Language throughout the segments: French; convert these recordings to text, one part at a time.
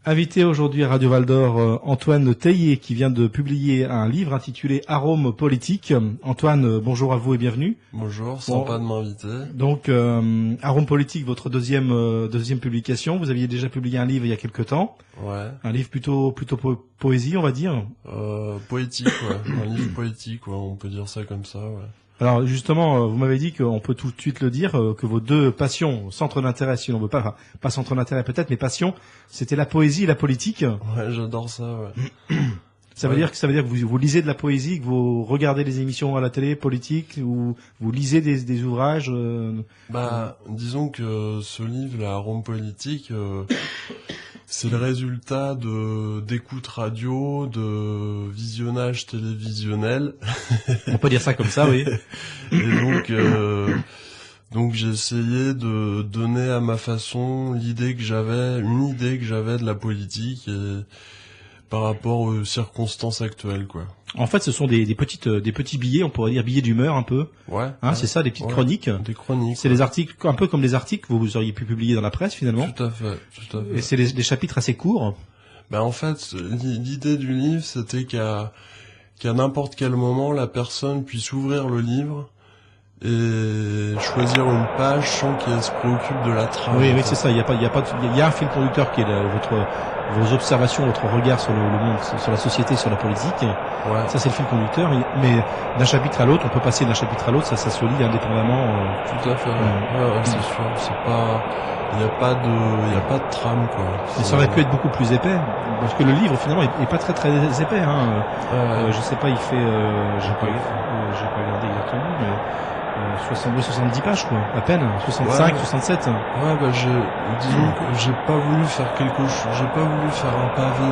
Invité aujourd'hui à Radio Val-d'Or, Antoine Teillier, qui vient de publier un livre intitulé Arôme politique. Antoine, bonjour à vous et bienvenue. Bonjour, sympa de m'inviter. Donc, Arôme politique, votre deuxième publication. Vous aviez déjà publié un livre il y a quelque temps. Ouais. Un livre plutôt poésie, on va dire. Poétique, ouais. Un livre poétique, ouais. On peut dire ça comme ça, ouais. Alors justement, vous m'avez dit qu'on peut tout de suite le dire, que vos deux passions, centre d'intérêt, si l'on veut pas centre d'intérêt peut-être, mais passion, c'était la poésie et la politique. Ouais, j'adore ça, ouais. Ça veut dire que vous lisez de la poésie, que vous regardez des émissions à la télé politique, ou vous lisez des ouvrages. Disons que ce livre, la Arôme politique, c'est le résultat d'écoute radio, de visionnage télévisionnel. On peut dire ça comme ça, oui. Et donc j'ai essayé de donner à ma façon une idée que j'avais de la politique et par rapport aux circonstances actuelles, quoi. En fait, ce sont des petits billets, on pourrait dire billets d'humeur un peu. Ouais. C'est ça, des petites chroniques. Des chroniques. C'est des articles, un peu comme des articles que vous auriez pu publier dans la presse finalement. Tout à fait. Et c'est des chapitres assez courts. En fait, l'idée du livre, c'était qu'à n'importe quel moment, la personne puisse ouvrir le livre et choisir une page sans qu'elle se préoccupe de la trame. Oui, c'est ça. Il y a un fil conducteur qui est vos observations, votre regard sur le monde, sur la société, sur la politique. Ouais. Ça, c'est le fil conducteur. Mais d'un chapitre à l'autre, on peut passer d'un chapitre à l'autre, ça se lit indépendamment. Tout à fait. Ouais, c'est sûr. C'est pas, il y a pas de trame, quoi. Mais ça aurait pu être beaucoup plus épais, parce que le livre finalement est pas très épais. Je sais pas, il fait, j'ai pas regardé exactement, mais 70 pages, quoi, à peine, 65, 67. Disons que j'ai pas voulu faire un pavé,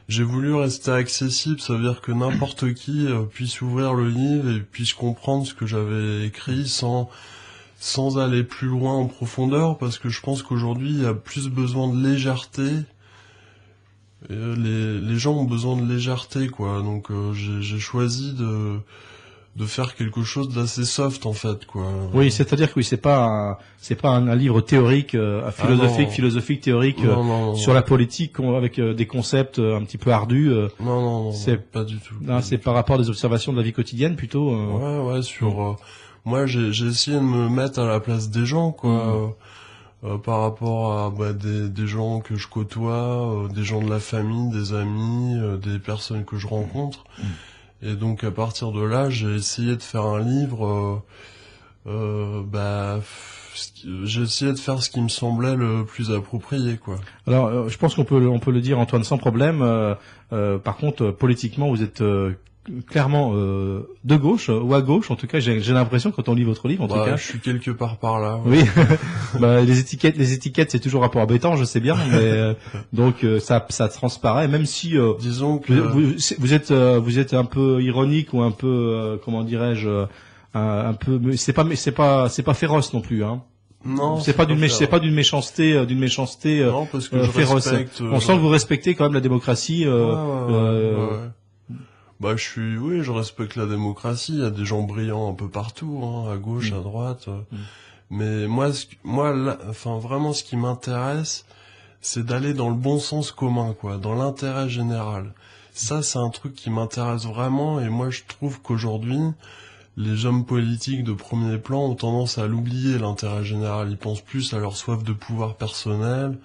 j'ai voulu rester accessible, ça veut dire que n'importe qui puisse ouvrir le livre et puisse comprendre ce que j'avais écrit sans aller plus loin en profondeur, parce que je pense qu'aujourd'hui, il y a plus besoin de légèreté. Les gens ont besoin de légèreté, quoi, donc j'ai choisi de faire quelque chose d'assez soft, en fait, quoi. Oui, c'est-à-dire que oui, c'est pas un livre théorique, philosophique théorique sur la politique avec des concepts un petit peu ardus. Non, pas du tout. C'est par rapport à des observations de la vie quotidienne plutôt. Ouais, moi j'ai essayé de me mettre à la place des gens, quoi. Par rapport à des gens que je côtoie, des gens de la famille, des amis, des personnes que je rencontre. Et donc à partir de là, j'ai essayé de faire un livre. J'ai essayé de faire ce qui me semblait le plus approprié, quoi. Alors, je pense qu'on peut le dire, Antoine, sans problème. Par contre, politiquement, vous êtes clairement de gauche ou à gauche. En tout cas, j'ai l'impression quand on lit votre livre. En tout cas, je suis quelque part par là. Ouais. Oui. Les étiquettes, c'est toujours un peu embêtant, je sais bien, mais donc ça transparaît. Même si, disons que vous êtes un peu ironique ou un peu, comment dirais-je, un peu. Mais c'est pas féroce non plus, hein. Non, c'est pas d'une méchanceté, non, parce que féroce. On sent que vous respectez quand même la démocratie. Je respecte la démocratie. Il y a des gens brillants un peu partout, hein, à gauche, à droite. Mais vraiment, ce qui m'intéresse, c'est d'aller dans le bon sens commun, quoi, dans l'intérêt général. Ça, c'est un truc qui m'intéresse vraiment, et moi, je trouve qu'aujourd'hui, les hommes politiques de premier plan ont tendance à l'oublier, l'intérêt général. Ils pensent plus à leur soif de pouvoir personnel.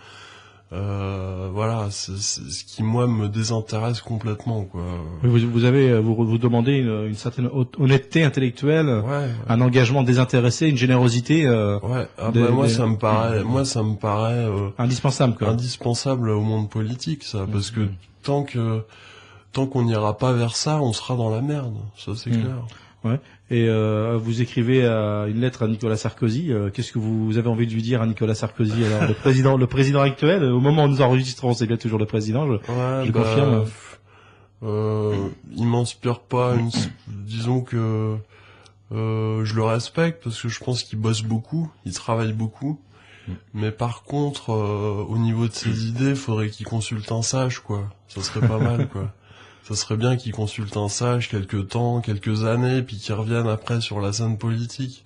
C'est ce qui, moi, me désintéresse complètement, quoi. Oui, vous demandez une certaine honnêteté intellectuelle, un engagement désintéressé, une générosité. Moi, ça me paraît indispensable, quoi. Indispensable au monde politique, ça, parce que tant qu'on n'ira pas vers ça, on sera dans la merde. Ça, c'est clair. Ouais. Et vous écrivez une lettre à Nicolas Sarkozy. Qu'est-ce que vous avez envie de lui dire à Nicolas Sarkozy, alors le président actuel? Au moment où nous enregistrons, c'est bien toujours le président. Je confirme. Il m'inspire pas. Disons que je le respecte parce que je pense qu'il bosse beaucoup, il travaille beaucoup. Mais par contre, au niveau de ses idées, faudrait qu'il consulte un sage, quoi. Ça serait pas mal, quoi. Ça serait bien qu'il consulte un sage quelques années, puis qu'il revienne après sur la scène politique.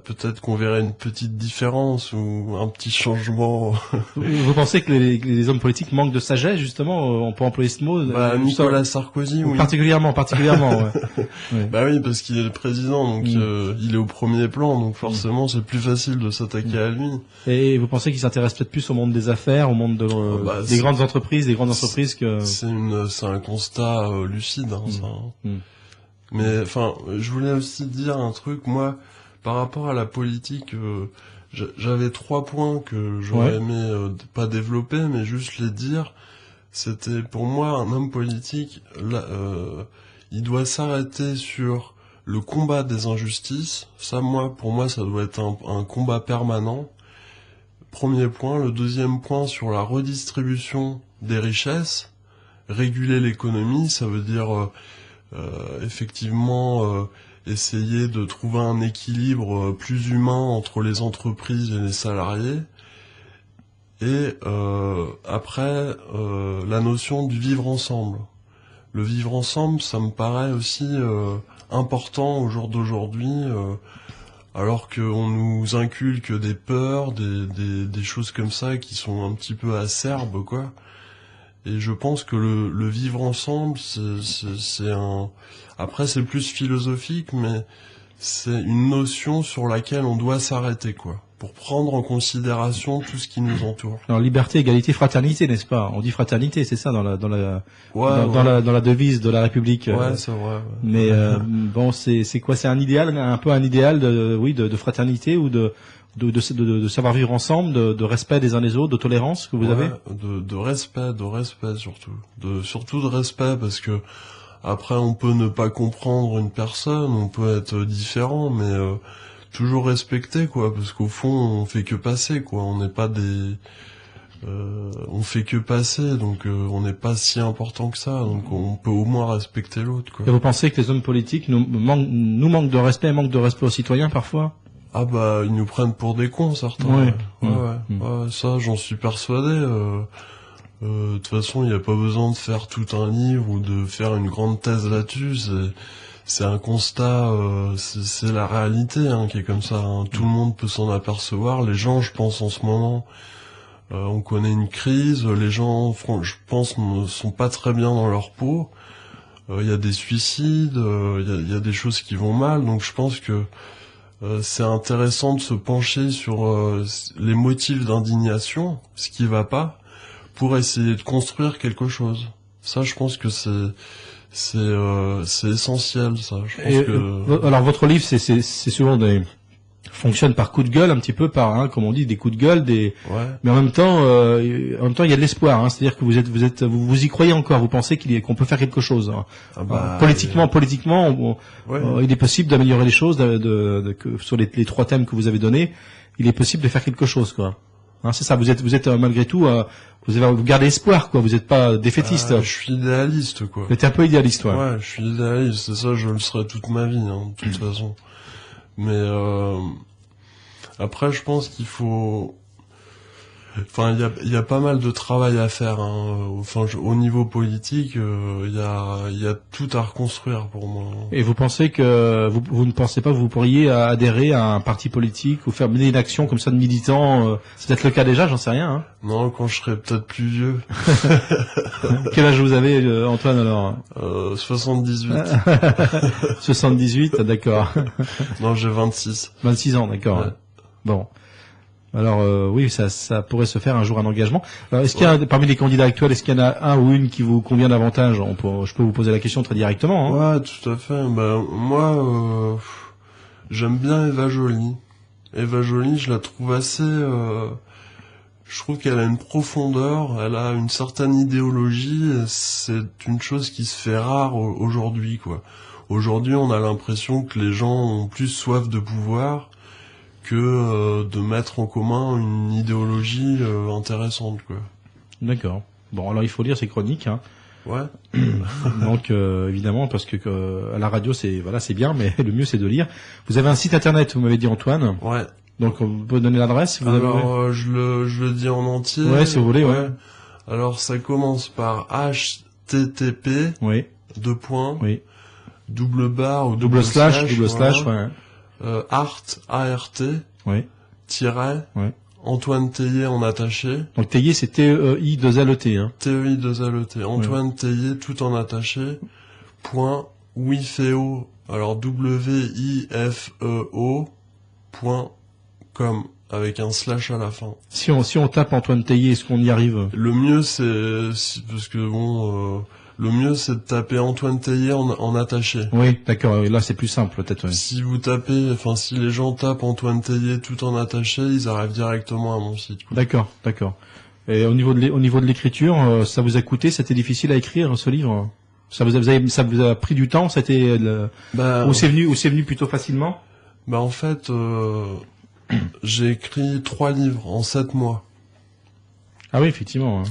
peut-être qu'on verrait une petite différence ou un petit changement. Vous pensez que les hommes politiques manquent de sagesse, justement, on peut employer ce mot? Nicolas Sarkozy, oui. Particulièrement, ouais. Ouais. Bah oui, parce qu'il est le président, donc il est au premier plan, donc forcément c'est plus facile de s'attaquer à lui. Et vous pensez qu'il s'intéresse peut-être plus au monde des affaires, au monde des grandes entreprises, que... C'est un constat lucide, ça. Mais enfin, je voulais aussi dire un truc, moi, par rapport à la politique, j'avais 3 points que j'aurais aimé pas développer, mais juste les dire. C'était pour moi un homme politique, il doit s'arrêter sur le combat des injustices. Ça, pour moi, ça doit être un combat permanent. Premier point. Le deuxième point, sur la redistribution des richesses, réguler l'économie, ça veut dire effectivement essayer de trouver un équilibre plus humain entre les entreprises et les salariés. Et après, la notion du vivre ensemble. Le vivre ensemble, ça me paraît aussi important au jour d'aujourd'hui, alors qu'on nous inculque des peurs, des choses comme ça qui sont un petit peu acerbes, quoi. Et je pense que le vivre ensemble, c'est un... Après, c'est plus philosophique, mais c'est une notion sur laquelle on doit s'arrêter, quoi, pour prendre en considération tout ce qui nous entoure. Alors, liberté, égalité, fraternité, n'est-ce pas? On dit fraternité, c'est ça, dans la devise de la République. Ouais, c'est vrai. Ouais. Mais bon, c'est quoi? C'est un idéal, un peu un idéal de fraternité ou de savoir vivre ensemble, de respect des uns des autres, de tolérance que vous avez? De respect surtout. Surtout de respect, parce que après on peut ne pas comprendre une personne, on peut être différent, mais toujours respecter, quoi, parce qu'au fond on fait que passer, quoi. On n'est pas on fait que passer, donc on n'est pas si important que ça, donc on peut au moins respecter l'autre, quoi. Et vous pensez que les hommes politiques nous manquent de respect, manquent de respect aux citoyens parfois? Ah bah, ils nous prennent pour des cons, certains. Ouais, ça, j'en suis persuadé. De toute façon, il n'y a pas besoin de faire tout un livre ou de faire une grande thèse là-dessus. C'est un constat, c'est la réalité, hein, qui est comme ça, hein. Tout le monde peut s'en apercevoir. Les gens, je pense, en ce moment, on connaît une crise. Les gens, je pense, ne sont pas très bien dans leur peau. Il y a des suicides, il y a des choses qui vont mal. Donc, je pense que c'est intéressant de se pencher sur les motifs d'indignation, ce qui va pas, pour essayer de construire quelque chose. Ça, je pense que c'est essentiel, ça. Je pense que... Alors, votre livre, c'est souvent fonctionne par coup de gueule, un petit peu par, comme on dit, des coups de gueule, mais en même temps, il y a de l'espoir, hein. C'est-à-dire que vous y croyez encore, vous pensez qu'on peut faire quelque chose, hein. Politiquement, il est possible d'améliorer les choses, sur les 3 thèmes que vous avez donnés, il est possible de faire quelque chose, quoi. Hein, c'est ça. Vous êtes malgré tout, vous gardez espoir, quoi. Vous n'êtes pas défaitiste. Je suis idéaliste, quoi. Vous êtes un peu idéaliste, ouais. Ouais, je suis idéaliste. C'est ça, je le serai toute ma vie, hein, de toute façon. Mais après, je pense qu'il faut... Enfin, il y a pas mal de travail à faire, hein. Enfin, au niveau politique, il y a tout à reconstruire pour moi. Et vous pensez que vous ne pensez pas que vous pourriez adhérer à un parti politique ou faire mener une action comme ça de militant? C'est peut-être le cas déjà, j'en sais rien, hein. Non, quand je serai peut-être plus vieux. Quel âge vous avez, Antoine, alors? 78. 78, d'accord. Non, j'ai 26. 26 ans, d'accord. Ouais. Bon. Alors oui, ça pourrait se faire un jour un engagement. Alors, est-ce qu'il y a parmi les candidats actuels, est-ce qu'il y en a un ou une qui vous convient davantage? Je peux vous poser la question très directement, hein. Ouais, tout à fait. Moi, j'aime bien Eva Joly. Eva Joly, je la trouve assez... je trouve qu'elle a une profondeur, elle a une certaine idéologie. C'est une chose qui se fait rare aujourd'hui, quoi. Aujourd'hui, on a l'impression que les gens ont plus soif de pouvoir que de mettre en commun une idéologie intéressante, quoi. D'accord. Bon, alors il faut lire ces chroniques, hein. Ouais. Donc évidemment, parce que à la radio c'est bien, mais le mieux c'est de lire. Vous avez un site internet, vous m'avez dit, Antoine. Ouais. Donc vous pouvez donner l'adresse si vous avez... je le dis en entier. Ouais, si vous voulez, ouais. Alors ça commence par http. Oui. 2 points. Oui. Double barre ou double slash, ouais. Art, A-R-T, Oui. tiret, Ouais. Antoine Théier en attaché, Donc Théier, c'est T-E-I-2-L-E-T, hein. T-E-I-2-L-E-T, Antoine Théier tout en attaché, point, Wifeo, alors W-I-F-E-O, point, com, avec un slash à la fin. Si on tape Antoine Théier, est-ce qu'on y arrive? Le mieux parce que bon, le mieux c'est de taper Antoine Théier en attaché. Oui, d'accord, là c'est plus simple, peut-être, ouais. Si vous tapez, enfin si les gens tapent Antoine Théier tout en attaché, ils arrivent directement à mon site, quoi. D'accord, d'accord. Et au niveau de l'écriture, ça vous a coûté, c'était difficile à écrire, ce livre? Ça vous a pris du temps, c'était ou c'est venu plutôt facilement? Bah en fait, j'ai écrit 3 livres en 7 mois. Ah oui, effectivement. Hein.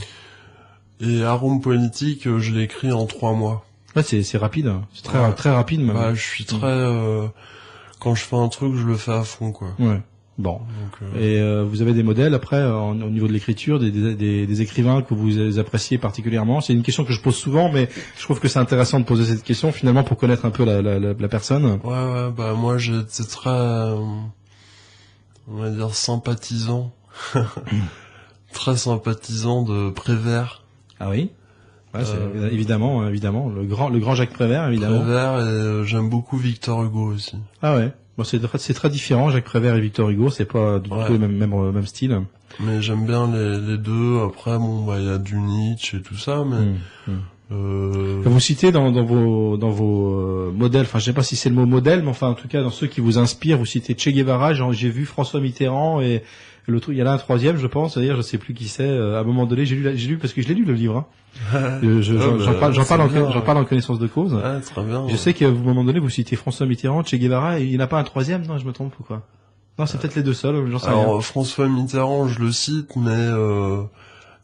Et Arôme politique, je l'ai écrit en 3 mois. Ouais, c'est rapide, c'est très Ouais. très rapide même. Bah je suis très quand je fais un truc, je le fais à fond, quoi. Ouais. Bon. Donc, Et vous avez des modèles après au niveau de l'écriture, des écrivains que vous appréciez particulièrement? C'est une question que je pose souvent, mais je trouve que c'est intéressant de poser cette question finalement pour connaître un peu la personne. ouais, bah moi j'ai été très, on va dire sympathisant, très sympathisant de Prévert. Ah oui. Ouais, c'est évidemment, le grand Jacques Prévert, évidemment. Prévert et j'aime beaucoup Victor Hugo aussi. Ah ouais. Bon, c'est très différent, Jacques Prévert et Victor Hugo, c'est pas du tout le même style. Mais j'aime bien les deux. Après, bon, bah, il y a du Nietzsche et tout ça, mais Vous citez dans vos modèles, enfin, je sais pas si c'est le mot modèle, mais enfin, en tout cas, dans ceux qui vous inspirent, vous citez Che Guevara, j'ai vu François Mitterrand et l'autre, il y en a un troisième, je pense, c'est-à-dire, je sais plus qui c'est, à un moment donné, j'ai lu parce que je l'ai lu, le livre, hein. J'en parle en connaissance de cause. Ouais, très bien. Je sais qu'à un moment donné, vous citez François Mitterrand, Che Guevara, et il n'y en a pas un troisième, non, je me trompe ou quoi? Non, c'est peut-être les deux seuls, j'en sais rien. Alors, François Mitterrand, je le cite, mais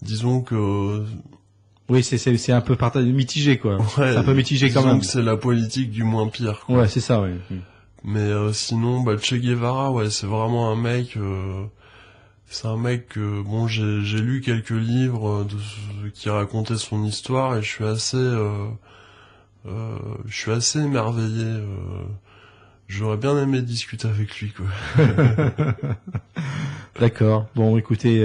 disons que... Oui, c'est un peu mitigé, quoi. Ouais, c'est un peu mitigé quand disons même. que c'est la politique du moins pire, quoi. Ouais, c'est ça, ouais. Mais sinon, bah, Che Guevara, ouais, c'est vraiment un mec... c'est un mec que, bon, j'ai lu quelques livres qui racontaient son histoire et je suis assez émerveillé. J'aurais bien aimé discuter avec lui, quoi. D'accord. Bon, écoutez,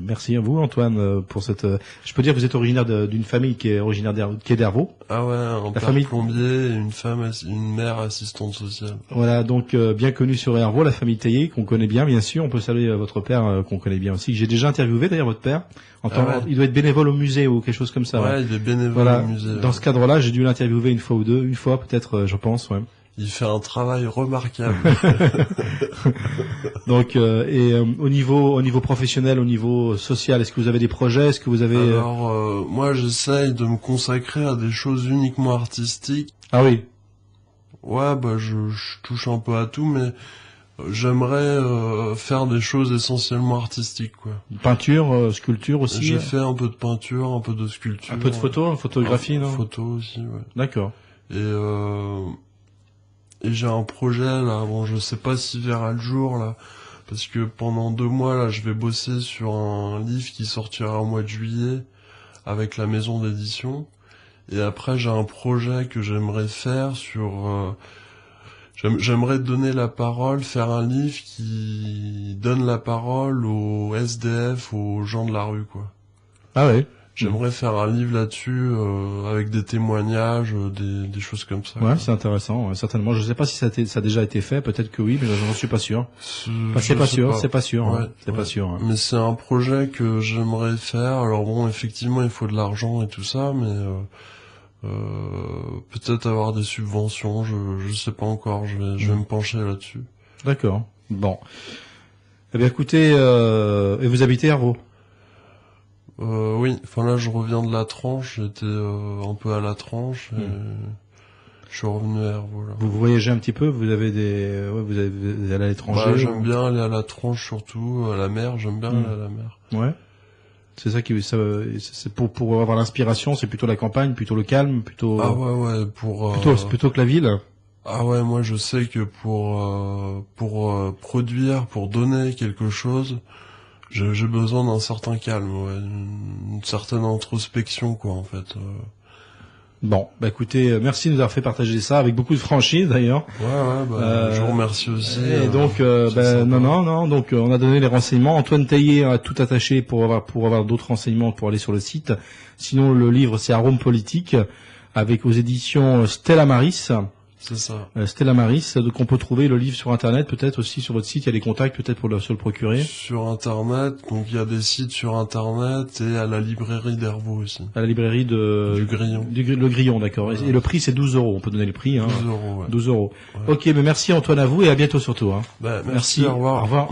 merci à vous, Antoine, pour cette. Je peux dire que vous êtes originaire d'une famille qui est originaire d'Hervaux. Ah ouais, un père famille... plombier et une mère assistante sociale. Voilà, donc bien connu sur Hervaux, la famille Théier, qu'on connaît bien, bien sûr. On peut saluer votre père, qu'on connaît bien aussi. J'ai déjà interviewé d'ailleurs votre père. Il doit être bénévole au musée ou quelque chose comme ça. Ouais, il est bénévole au musée. Dans ce cadre-là, j'ai dû l'interviewer une fois ou deux, une fois peut-être, je pense. Ouais. Il fait un travail remarquable. Donc, au niveau professionnel, au niveau social, est-ce que vous avez des projets? Est-ce que vous avez... Alors, moi, j'essaye de me consacrer à des choses uniquement artistiques. Ah oui. Ouais, bah, je touche un peu à tout, mais j'aimerais faire des choses essentiellement artistiques, quoi. Peinture, sculpture aussi. J'ai fait un peu de peinture, un peu de sculpture. Un peu de photographie, non? Photo aussi, ouais. D'accord. Et j'ai un projet là, bon je sais pas s'il verra le jour là, parce que pendant 2 mois là je vais bosser sur un livre qui sortira au mois de juillet avec la maison d'édition. Et après j'ai un projet que j'aimerais faire sur... j'aimerais donner la parole, faire un livre qui donne la parole aux SDF, aux gens de la rue, quoi. Ah ouais. J'aimerais faire un livre là-dessus, avec des témoignages, des choses comme ça. Ouais, c'est intéressant, ouais, certainement. Je sais pas si ça a déjà été fait, peut-être que oui, mais j'en suis pas sûr. C'est pas sûr. Mais c'est un projet que j'aimerais faire. Alors bon, effectivement, il faut de l'argent et tout ça, mais peut-être avoir des subventions, je sais pas encore, je vais me pencher là-dessus. D'accord. Bon. Eh bien, écoutez, et vous habitez Hervaux? Oui, enfin là je reviens de la Tranche, j'étais un peu à la Tranche et je suis revenu à Hervaux là. Vous voyagez un petit peu, vous allez à l'étranger? Bah, j'aime bien aller à la Tranche surtout, à la mer, j'aime bien aller à la mer. Ouais. C'est ça c'est pour avoir l'inspiration, c'est plutôt la campagne, plutôt le calme, plutôt. Ah ouais, plutôt que la ville. Ah ouais, moi je sais que pour produire, pour donner quelque chose, j'ai besoin d'un certain calme, ouais, une certaine introspection, quoi, en fait. Bon, bah écoutez, merci de nous avoir fait partager ça avec beaucoup de franchise d'ailleurs. Je vous remercie aussi. Et donc, donc on a donné les renseignements. Antoine Taillé a tout attaché pour avoir d'autres renseignements pour aller sur le site. Sinon, le livre c'est Arôme politique avec aux éditions Stella Maris. C'est ça. Stella Maris, donc on peut trouver le livre sur internet, peut-être aussi sur votre site, il y a des contacts peut-être pour se le procurer. Sur internet, donc il y a des sites sur internet et à la librairie d'Hervaux aussi. À la librairie du Grillon. Le Grillon, d'accord. Et le prix c'est 12 €, on peut donner le prix. 12 €, ouais. 12 €. Ouais. Ok, mais merci Antoine à vous et à bientôt surtout. Merci, au revoir. Au revoir.